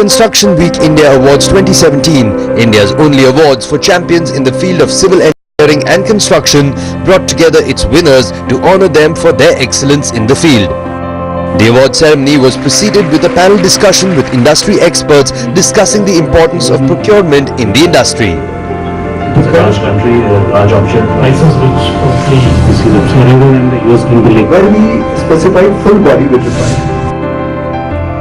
Construction Week India Awards 2017, India's only awards for champions in the field of civil engineering and construction, brought together its winners to honor them for their excellence in the field. The award ceremony was preceded with a panel discussion with industry experts discussing the importance of procurement in the industry. It's a large country, a large option. Prices which probably you see the Canada and the US globally. Where we specified full body with required.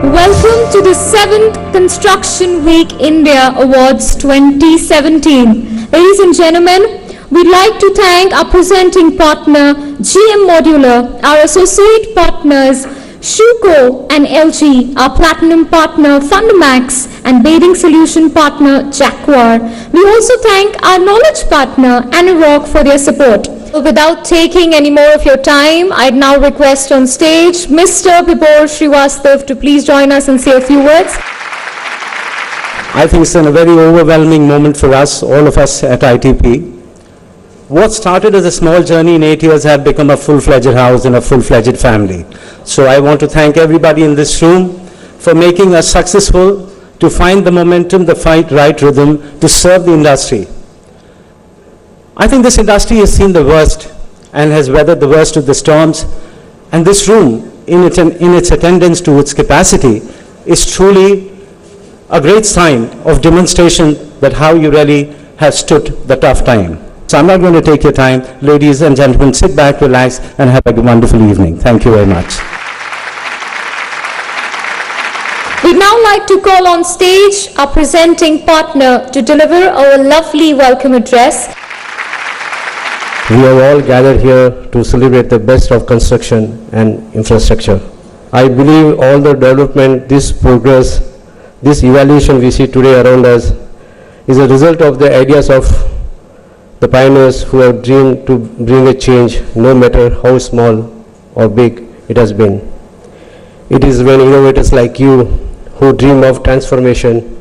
Welcome to the 7th Construction Week India Awards 2017. Ladies and gentlemen, we'd like to thank our presenting partner GM Modular, our associate partners Shuko and LG, our platinum partner Fundamax, and bathing solution partner Jaguar. We also thank our knowledge partner Anirog for their support. Without taking any more of your time, I'd now request on stage Mr. Bibor Srivastav to please join us and say a few words. I think it's a very overwhelming moment for us, all of us at ITP. What started as a small journey in 8 years have become a full-fledged house and a full-fledged family. So I want to thank everybody in this room for making us successful to find the momentum, the right rhythm to serve the industry. I think this industry has seen the worst and has weathered the worst of the storms, and this room, in its attendance to its capacity, is truly a great sign of demonstration that how you really have stood the tough time. So I'm not going to take your time. Ladies and gentlemen, sit back, relax, and have a wonderful evening. Thank you very much. We'd now like to call on stage our presenting partner to deliver our lovely welcome address. We are all gathered here to celebrate the best of construction and infrastructure. I believe all the development, this progress, this evaluation we see today around us is a result of the ideas of the pioneers who have dreamed to bring a change, no matter how small or big it has been. It is when innovators like you who dream of transformation,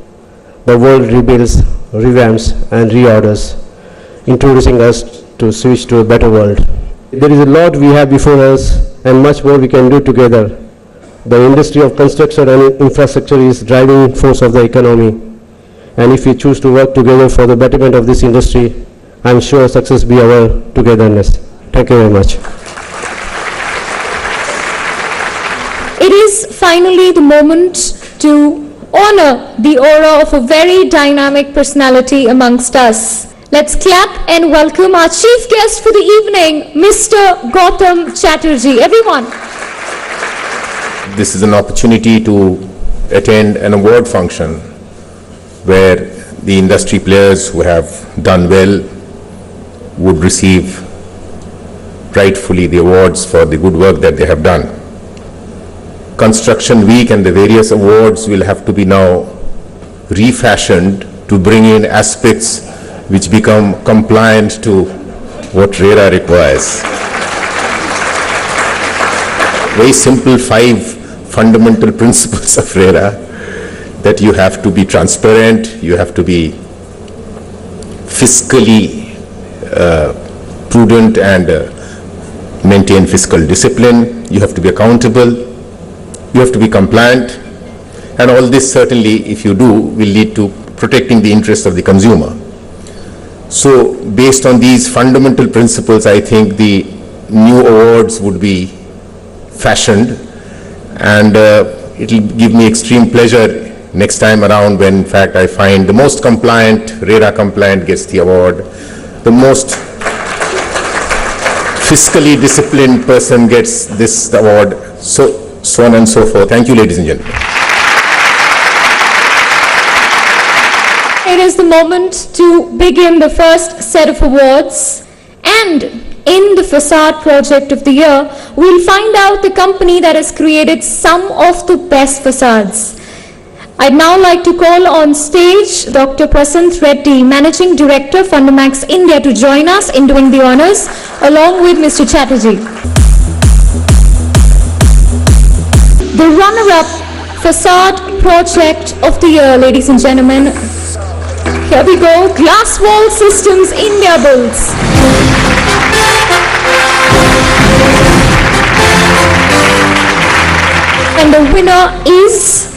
the world rebuilds, revamps and reorders, introducing us to switch to a better world. There is a lot we have before us and much more we can do together. The industry of construction and infrastructure is driving force of the economy, and if we choose to work together for the betterment of this industry, I am sure success will be our togetherness. Thank you very much. It is finally the moment to honor the aura of a very dynamic personality amongst us. Let's clap and welcome our chief guest for the evening, Mr. Gautam Chatterjee. Everyone. This is an opportunity to attend an award function where the industry players who have done well would receive rightfully the awards for the good work that they have done. Construction Week and the various awards will have to be now refashioned to bring in aspects which become compliant to what RERA requires. Very simple 5 fundamental principles of RERA, that you have to be transparent, you have to be fiscally prudent and maintain fiscal discipline, you have to be accountable, you have to be compliant, and all this certainly, if you do, will lead to protecting the interests of the consumer. So based on these fundamental principles, I think the new awards would be fashioned, and it will give me extreme pleasure next time around when in fact I find the most compliant, RERA compliant gets the award, the most fiscally disciplined person gets this award, so on and so forth. Thank you, ladies and gentlemen. It is the moment to begin the first set of awards, and in the facade project of the year, we'll find out the company that has created some of the best facades. I'd now like to call on stage Dr. Prasanth Reddy, Managing Director, Fundamax India, to join us in doing the honors, along with Mr. Chatterjee. The runner-up facade project of the year, ladies and gentlemen. Here we go, Glass Wall Systems India builds. And the winner is,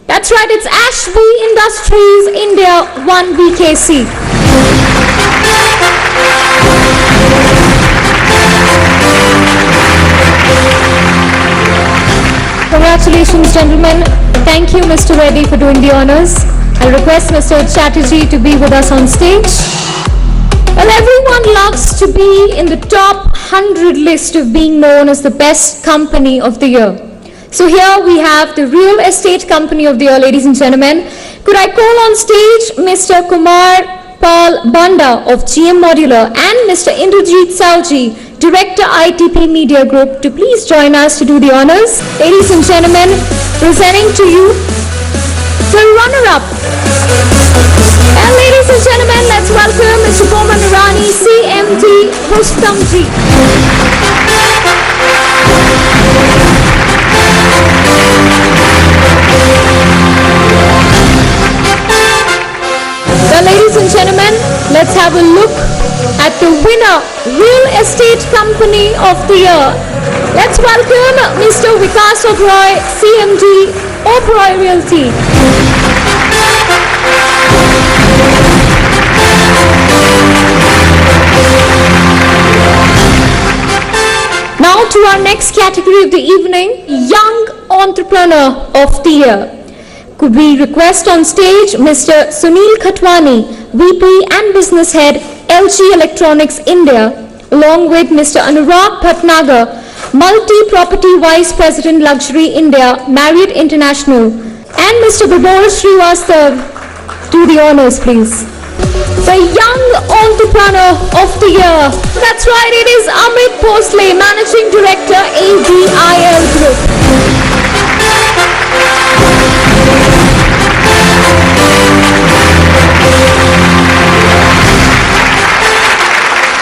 that That's right, it's Ashby Industries India 1 BKC. Congratulations, gentlemen. Thank you, Mr. Reddy, for doing the honors. I'll request Mr. Chatterjee to be with us on stage. Well, everyone loves to be in the top 100 list of being known as the best company of the year. So here we have the real estate company of the year, ladies and gentlemen. Could I call on stage Mr. Kumar Pal Banda of GM Modular and Mr. Indrajit Saoji, Director ITP Media Group, to please join us to do the honors. Ladies and gentlemen, presenting to you the runner-up. And ladies and gentlemen, let's welcome Mr. Boman R.Irani, CMD, Rustomjee. Well, ladies and gentlemen, let's have a look at the winner, Real Estate Company of the Year. Let's welcome Mr. Vikas Oberoi, CMD, Oberoi Realty. Now to our next category of the evening, Young Entrepreneur of the Year. Could we request on stage Mr. Sunil Khatwani, VP and Business Head, LG Electronics India, along with Mr. Anurag Bhatnagar, Multi-Property Vice President, Luxury India, Marriott International, and Mr. Bibor Srivastav. Do the honors, please. The Young Entrepreneur of the Year. That's right, it is Amit Bhosle, Managing Director, ABIL Group.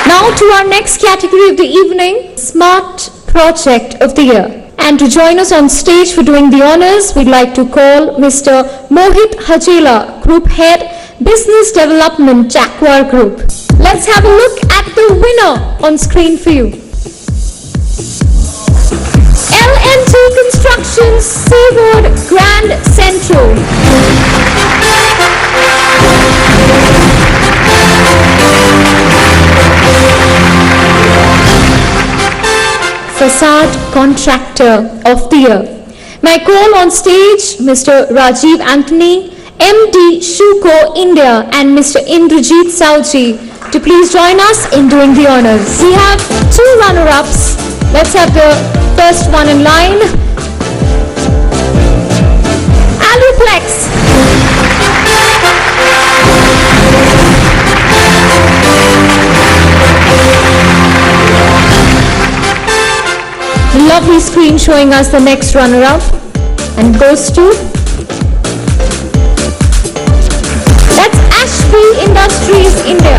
Now to our next category of the evening, Smart Project of the Year. And to join us on stage for doing the honors, we'd like to call Mr. Mohit Hajela, Group Head, Business Development, Jaguar Group. Let's have a look at the winner on screen for you. L&T Construction, Seawood, Grand Central. Facade Contractor of the Year. May I call on stage Mr. Rajiv Anthony, MD Shuko India, and Mr. Indrajit Saoji to please join us in doing the honors. We have two runner-ups. Let's have the first one in line. Aluplex. Lovely screen showing us the next runner-up, and goes to, that's Ashby Industries India.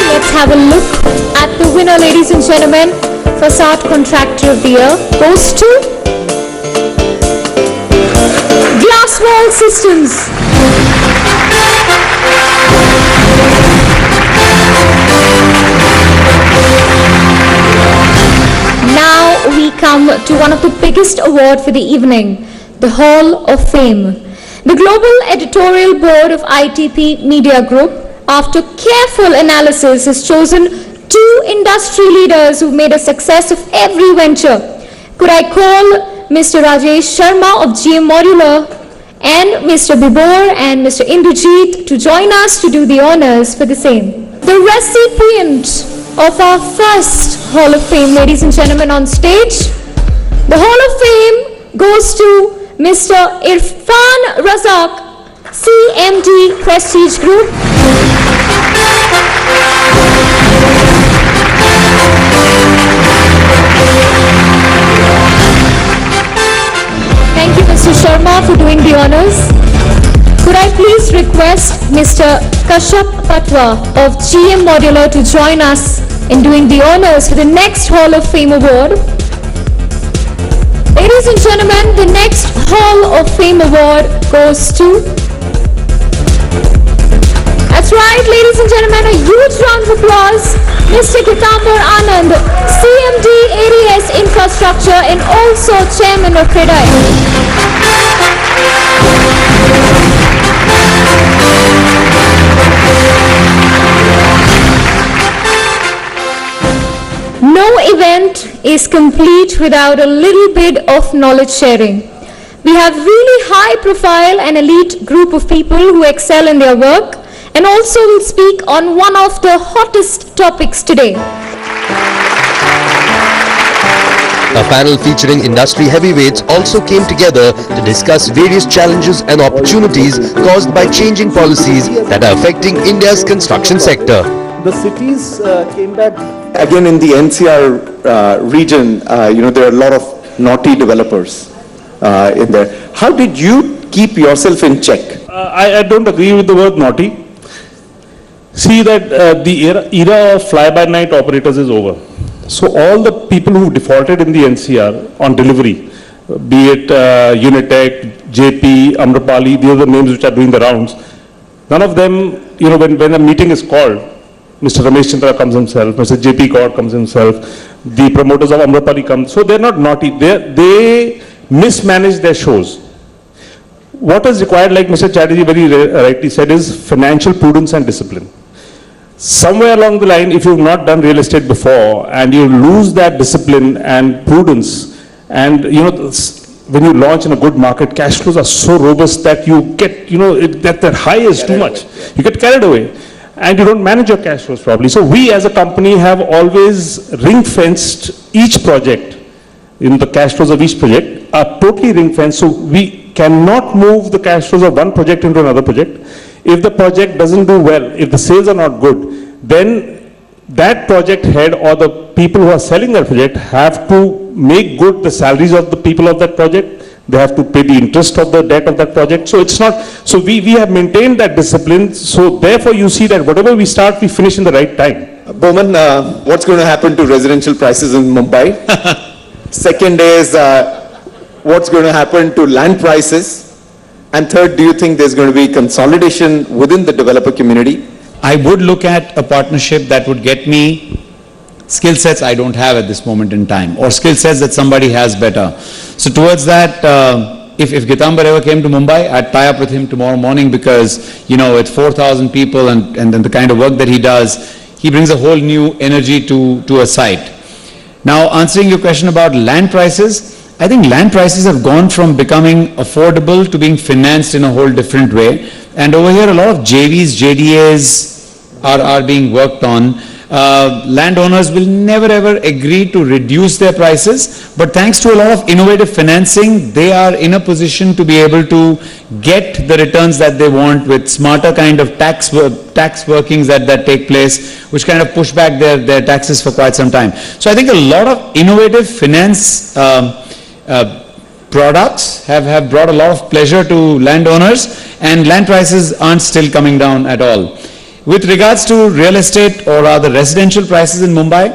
Let's have a look at the winner, ladies and gentlemen. Facade Contractor of the Year goes to Glass Wall Systems. Now we come to one of the biggest awards for the evening, the Hall of Fame. The Global Editorial Board of ITP Media Group, after careful analysis, has chosen two industry leaders who made a success of every venture. Could I call Mr. Rajesh Sharma of GM Modular and Mr. Bibor and Mr. Indrajit to join us to do the honors for the same. The recipient of our first Hall of Fame, ladies and gentlemen, on stage. The Hall of Fame goes to Mr. Irfan Razak, CMD Prestige Group. Thank you, Mr. Sharma, for doing the honors. Could I please request Mr. Kashyap Patwa of GM Modular to join us in doing the honors for the next Hall of Fame award. Ladies and gentlemen, the next Hall of Fame award goes to, that's right, ladies and gentlemen, a huge round of applause. Mr. Kitambar Anand, CMD ADS Infrastructure and also Chairman of CREDAI. No event is complete without a little bit of knowledge sharing. We have really high profile and elite group of people who excel in their work and also will speak on one of the hottest topics today. A panel featuring industry heavyweights also came together to discuss various challenges and opportunities caused by changing policies that are affecting India's construction sector. The cities came back again in the NCR region. There are a lot of naughty developers in there. How did you keep yourself in check? I don't agree with the word naughty. See that the era of fly-by-night operators is over. So all the people who defaulted in the NCR on delivery, be it Unitech, JP, Amrapali, these are the names which are doing the rounds. None of them, when a meeting is called, Mr. Ramesh Chandra comes himself, Mr. JP Gaur comes himself, the promoters of Amrapali come. So they're not naughty. They mismanage their shows. What is required, like Mr. Chatterjee very rightly said, is financial prudence and discipline. Somewhere along the line, if you've not done real estate before and you lose that discipline and prudence, and when you launch in a good market, cash flows are so robust that you get, that high is too much. You get carried away and you don't manage your cash flows properly. So we as a company have always ring-fenced each project. The cash flows of each project are totally ring-fenced, so we cannot move the cash flows of one project into another project. If the project doesn't do well, if the sales are not good, then that project head or the people who are selling that project have to make good the salaries of the people of that project. They have to pay the interest of the debt of that project. So it's not, so we have maintained that discipline. So therefore you see that whatever we start, we finish in the right time. Boman, what's going to happen to residential prices in Mumbai? Second is, what's going to happen to land prices? And third, do you think there's going to be consolidation within the developer community? I would look at a partnership that would get me skill sets I don't have at this moment in time, or skill sets that somebody has better. So towards that, if Gitambar ever came to Mumbai, I'd tie up with him tomorrow morning, because, it's 4,000 people and then the kind of work that he does, he brings a whole new energy to a site. Now, answering your question about land prices, I think land prices have gone from becoming affordable to being financed in a whole different way. And over here, a lot of JVs, JDAs are being worked on. Landowners will never ever agree to reduce their prices, but thanks to a lot of innovative financing, they are in a position to be able to get the returns that they want with smarter kind of tax workings that take place, which kind of push back their taxes for quite some time. So I think a lot of innovative finance products have brought a lot of pleasure to landowners, and land prices aren't still coming down at all. With regards to real estate, or rather residential prices in Mumbai,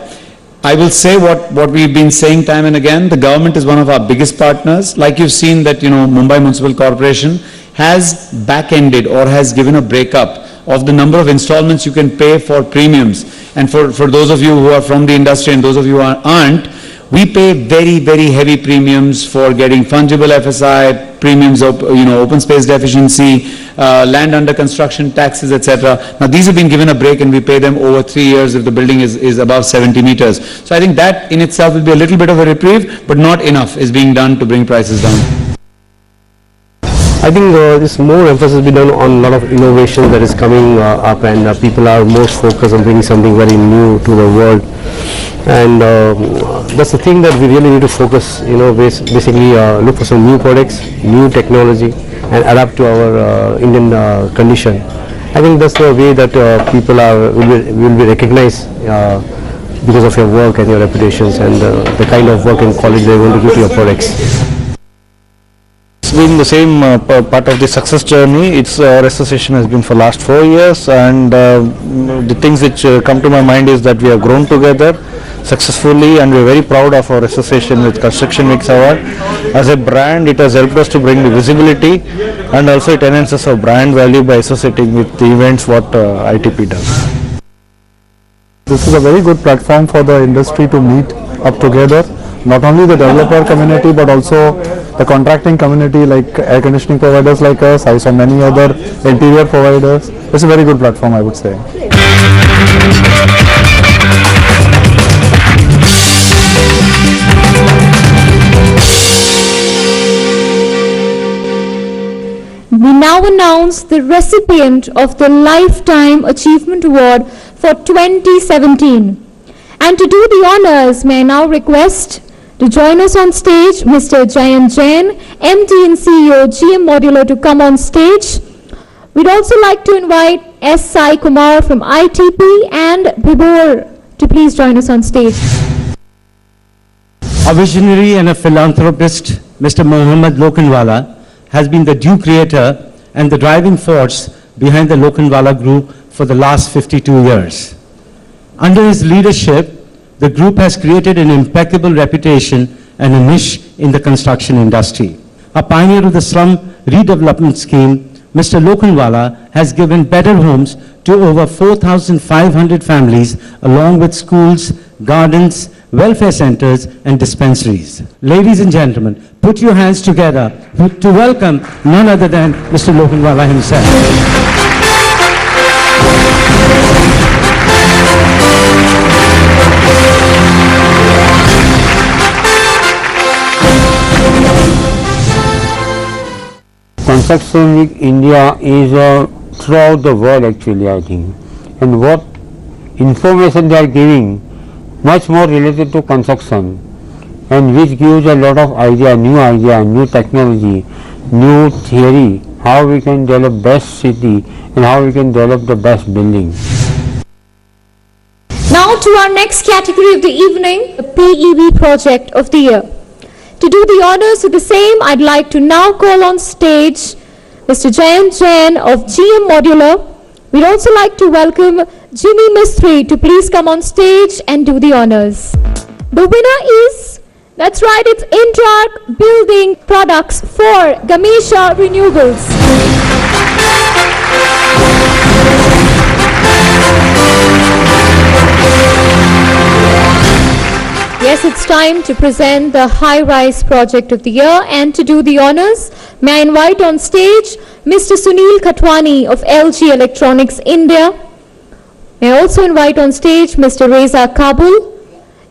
I will say what we've been saying time and again. The government is one of our biggest partners. Like you've seen that, Mumbai Municipal Corporation has back-ended or has given a breakup of the number of installments you can pay for premiums. And for those of you who are from the industry and those of you who aren't, we pay very, very heavy premiums for getting fungible FSI, premiums of, open space deficiency, land under construction, taxes, etc. Now these have been given a break, and we pay them over 3 years if the building is above 70 meters. So I think that in itself will be a little bit of a reprieve, but not enough is being done to bring prices down. I think this more emphasis be done on a lot of innovation that is coming up, and people are more focused on bringing something very new to the world. And that's the thing that we really need to focus, basically look for some new products, new technology, and adapt to our Indian condition. I think that's the way that people will be recognized because of your work and your reputations and the kind of work and quality they want to give to your products. It's been the same part of the success journey. Our association has been for last 4 years, and the things which come to my mind is that we have grown together. successfully, and we're very proud of our association with Construction Weeks Award. As a brand, it has helped us to bring the visibility, and also it enhances our brand value by associating with the events what ITP does. This is a very good platform for the industry to meet up together, not only the developer community but also the contracting community like air conditioning providers like us, I saw many other interior providers. It's a very good platform, I would say. We now announce the recipient of the Lifetime Achievement Award for 2017. And to do the honors, may I now request to join us on stage Mr. Jayant Jain, MD and CEO, GM Modular, to come on stage. We'd also like to invite S. Sai Kumar from ITP and Bibor to please join us on stage. A visionary and a philanthropist, Mr. Mohammed Lokhandwala, has been the due creator and the driving force behind the Lokhandwala Group for the last 52 years. Under his leadership, the group has created an impeccable reputation and a niche in the construction industry. A pioneer of the slum redevelopment scheme, Mr. Lokhandwala has given better homes to over 4,500 families along with schools, gardens, welfare centers and dispensaries. Ladies and gentlemen, put your hands together to welcome none other than Mr. Lokhandwala himself. Construction Week India is throughout the world actually, I think, and what information they are giving much more related to construction, and which gives a lot of idea, new technology, new theory, how we can develop best city and how we can develop the best building. Now to our next category of the evening, the PEB Project of the Year. To do the honors of the same, I'd like to now call on stage Mr. Jayant Jain of GM Modular. We'd also like to welcome Jimmy Mistry to please come on stage and do the honors. The winner is, that's right, it's Indrark Building Products for Gamesha Renewables. Yes, it's time to present the high-rise project of the year, and to do the honors, may I invite on stage Mr. Sunil Khatwani of LG Electronics India. May I also invite on stage Mr. Reza Kabul,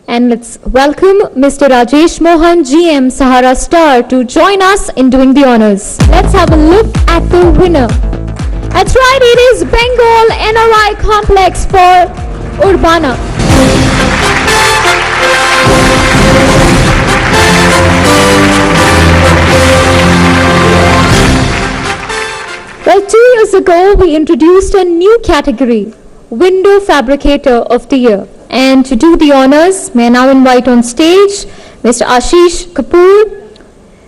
and let's welcome Mr. Rajesh Mohan, GM Sahara Star, to join us in doing the honors. Let's have a look at the winner. That's right, it is Bengal NRI Complex for Urbana. Well, 2 years ago, we introduced a new category, Window Fabricator of the Year. And to do the honors, may I now invite on stage Mr. Ashish Kapoor,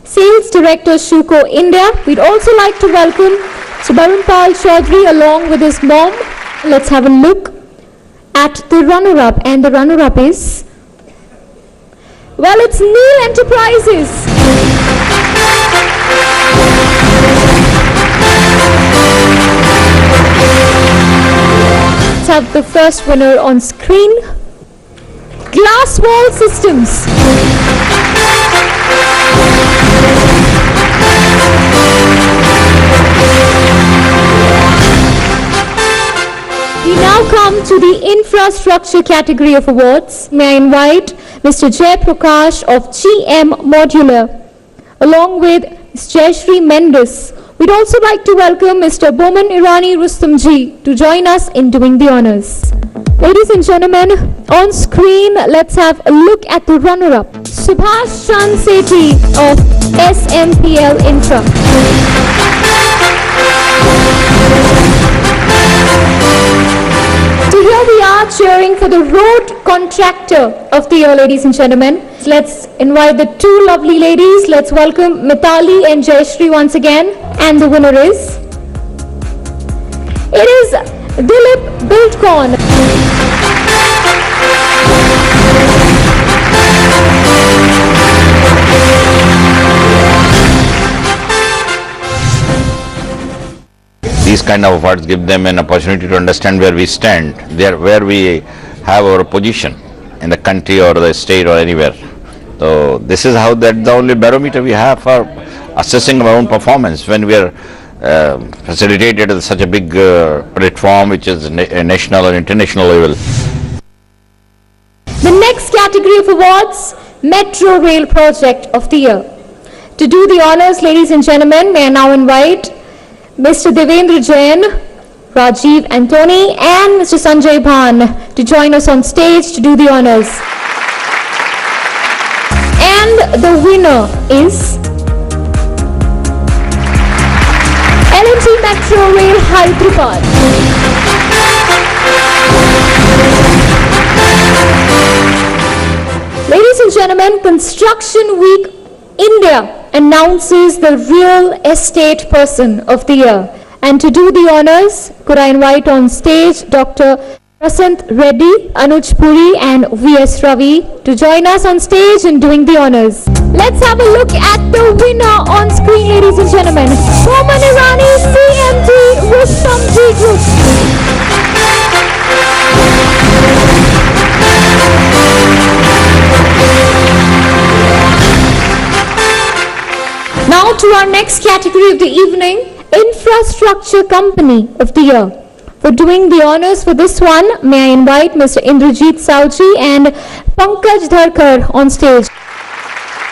Sales Director, Shuko India. We'd also like to welcome Mr. Barunpal Chaudhary along with his mom. Let's have a look at the runner-up, and the runner-up is, well, it's Neil Enterprises. Let's have the first winner on screen. Glass Wall Systems. We now come to the infrastructure category of awards. May I invite Mr. Jay Prakash of GM Modular along with Ms. Jayashree Mendes. We'd also like to welcome Mr. Boman Irani Rustomjee to join us in doing the honors. Ladies and gentlemen, on screen, let's have a look at the runner-up. Subhash Chand Sethi of SMPL Infra. So here we are cheering for the road contractor of the year, ladies and gentlemen. Let's invite the two lovely ladies. Let's welcome Mitali and Jayashree once again. And the winner is, it is Dilip Buildcon. these kind of awards give them an opportunity to understand where we stand, where we have our position in the country or the state or anywhere. So this is how that's the only barometer we have for assessing our own performance when we are facilitated at such a big platform which is a national or international level. The next category of awards, Metro Rail Project of the Year. To do the honors, ladies and gentlemen, may I now invite Mr. Devendra Jain, Rajiv Antony and Mr. Sanjay Bhan to join us on stage to do the honors. And the winner is L&T Metro Rail Hyderabad. Ladies and gentlemen, Construction Week India announces the Real Estate Person of the Year. And to do the honors, could I invite on stage Dr. Prasant Reddy, Anuj Puri and V.S. Ravi to join us on stage in doing the honors. Let's have a look at the winner on screen, ladies and gentlemen. Boman R.Irani, CMD, Rustomjee Group. Now to our next category of the evening, Infrastructure Company of the Year. For doing the honors for this one, may I invite Mr. Indrajit Sauji and Pankaj Dharkar on stage.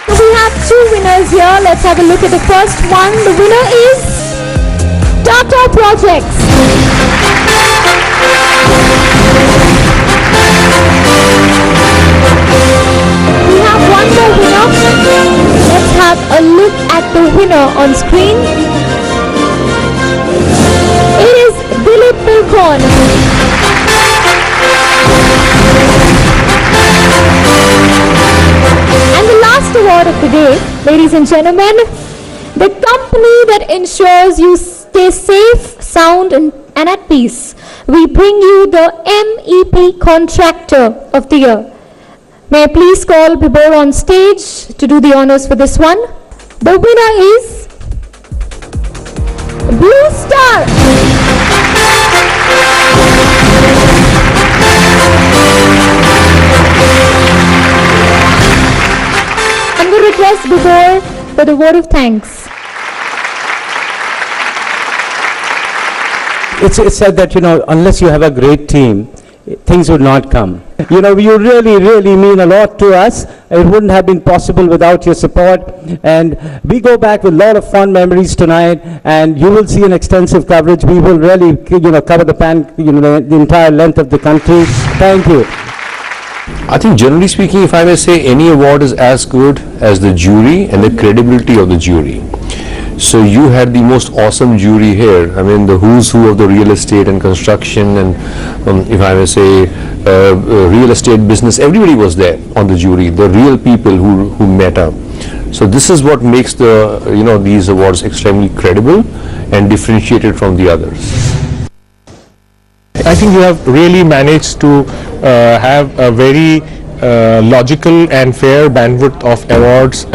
We have two winners here. Let's have a look at the first one. The winner is Tata Projects. We have one more winner. Let's have a look at the winner on screen. It is Dilip Pilkon. And the last award of the day, ladies and gentlemen, the company that ensures you stay safe, sound and at peace. We bring you the MEP Contractor of the Year. May I please call Bibor on stage to do the honors for this one. The winner is Blue Star. I'm going to request Bibor for the word of thanks. It's said that, unless you have a great team, things would not come. You really mean a lot to us. It wouldn't have been possible without your support. And we go back with a lot of fond memories tonight, and you will see an extensive coverage. We will really, cover the entire length of the country. Thank you. I think generally speaking, if I may say, any award is as good as the jury and the credibility of the jury. So you had the most awesome jury here. I mean, the who's who of the real estate and construction and, if I may say, real estate business, everybody was there on the jury, the real people who met up. So this is what makes the, these awards extremely credible and differentiated from the others. I think you have really managed to have a very logical and fair bandwidth of awards,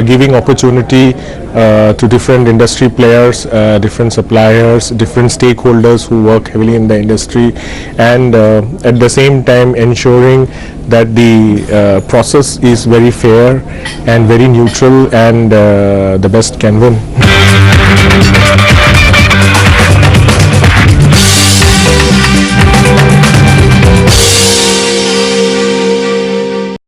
giving opportunity to different industry players, different suppliers, different stakeholders who work heavily in the industry, and at the same time ensuring that the process is very fair and very neutral, and the best can win.